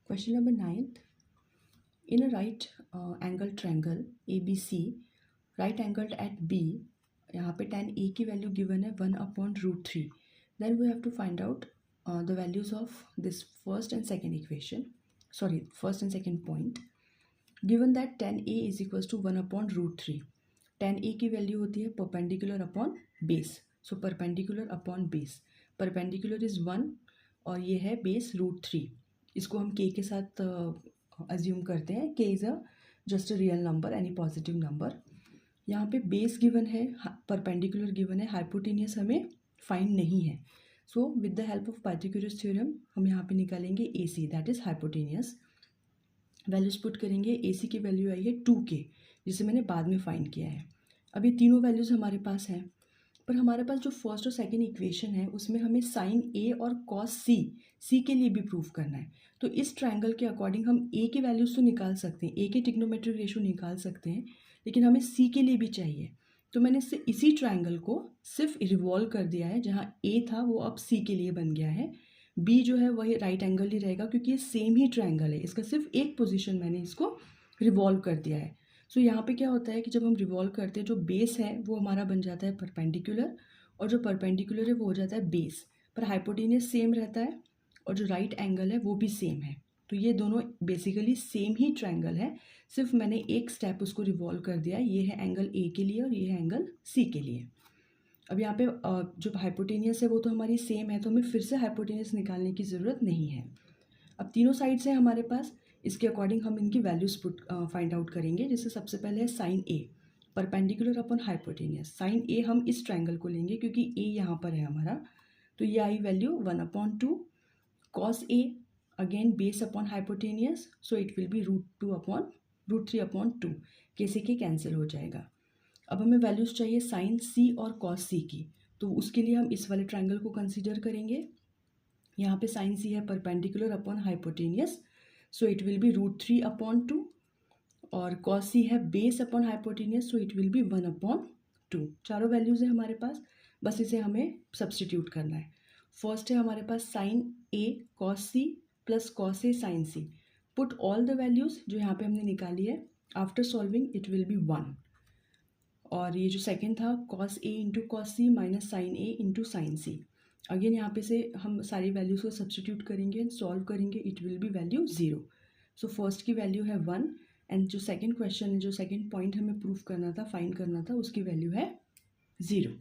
Question number 9th. In a right angled triangle ABC, right angled at B, यहाँ पे tan A की value given है 1/√3. Then we have to find out the values of this first and second equation. First and second point. Given that tan A is equals to 1/√3. tan A की value होती है perpendicular upon base. So perpendicular upon base. Perpendicular is 1 और ये है base √3. इसको हम k के साथ अज्यूम करते हैं. k is just a real number, any positive number. यहाँ पे बेस गिवन है, परपेंडिकुलर गिवन है, हाइपोटेनियस हमें फाइंड नहीं है. So with the help of Pythagoras theorem हम यहाँ पे निकालेंगे A C, that is hypotenuse. Values put करेंगे. ए सी की वैल्यू आई है 2k, जिसे मैंने बाद में फाइंड किया है. अब ये तीनों वैल्यूज़ हमारे पास हैं, पर हमारे पास जो फर्स्ट और सेकंड इक्वेशन है उसमें हमें साइन ए और कॉस सी के लिए भी प्रूव करना है. तो इस ट्रायंगल के अकॉर्डिंग हम ए की वैल्यूज़ तो निकाल सकते हैं, ए के ट्रिग्नोमेट्रिक रेशियो निकाल सकते हैं, लेकिन हमें सी के लिए भी चाहिए. तो मैंने इसी ट्रायंगल को सिर्फ रिवॉल्व कर दिया है. जहाँ ए था वो अब सी के लिए बन गया है. बी जो है वही राइट एंगल ही रहेगा क्योंकि ये सेम ही ट्रायंगल है. इसका सिर्फ एक पोजीशन मैंने इसको रिवॉल्व कर दिया है. सो यहाँ पे क्या होता है कि जब हम रिवॉल्व करते हैं जो बेस है वो हमारा बन जाता है परपेंडिकुलर, और जो परपेंडिकुलर है वो हो जाता है बेस. पर हाइपोटेनियस सेम रहता है और जो राइट एंगल है वो भी सेम है. तो ये दोनों बेसिकली सेम ही ट्रायंगल है, सिर्फ मैंने एक स्टेप उसको रिवॉल्व कर दिया. ये है एंगल ए के लिए और ये है एंगल सी के लिए. अब यहाँ पे जो हाइपोटेनियस है वो तो हमारी सेम है, तो हमें फिर से हाइपोटेनियस निकालने की ज़रूरत नहीं है. अब तीनों साइड्स हैं हमारे पास, इसके अकॉर्डिंग हम इनकी वैल्यूज फाइंड आउट करेंगे. जैसे सबसे पहले है साइन ए परपेंडिकुलर अपॉन हाइपोटेनियस. साइन ए हम इस ट्रायंगल को लेंगे क्योंकि ए यहाँ पर है हमारा, तो ये आई value 1/2. Cos A again base upon hypotenuse, so it will be √3/2. कैसे के कैंसिल हो जाएगा. अब हमें वैल्यूज चाहिए साइन सी और कॉस सी की, तो उसके लिए हम इस वाले ट्रायंगल को कंसिडर करेंगे. यहाँ पे साइन सी है perpendicular upon hypotenuse, so it will be √3/2. और कॉस सी है base upon hypotenuse, so it will B 1/2. चारों वैल्यूज है हमारे पास, बस इसे हमें सब्सटीट्यूट करना है. फर्स्ट है हमारे पास sine A cos C plus cos A sine C. Put all the values जो यहाँ पे हमने निकाली है. After solving it will be 1. और ये जो सेकेंड था cos A into cos C minus sine A into sine C. Again यहाँ पे से हम सारी वैल्यूज़ को सब्सटीट्यूट करेंगे एंड सॉल्व करेंगे. It will be value 0. So first की वैल्यू है 1 एंड जो सेकंड क्वेश्चन है, जो सेकंड पॉइंट हमें प्रूफ करना था, फाइंड करना था, उसकी वैल्यू है 0.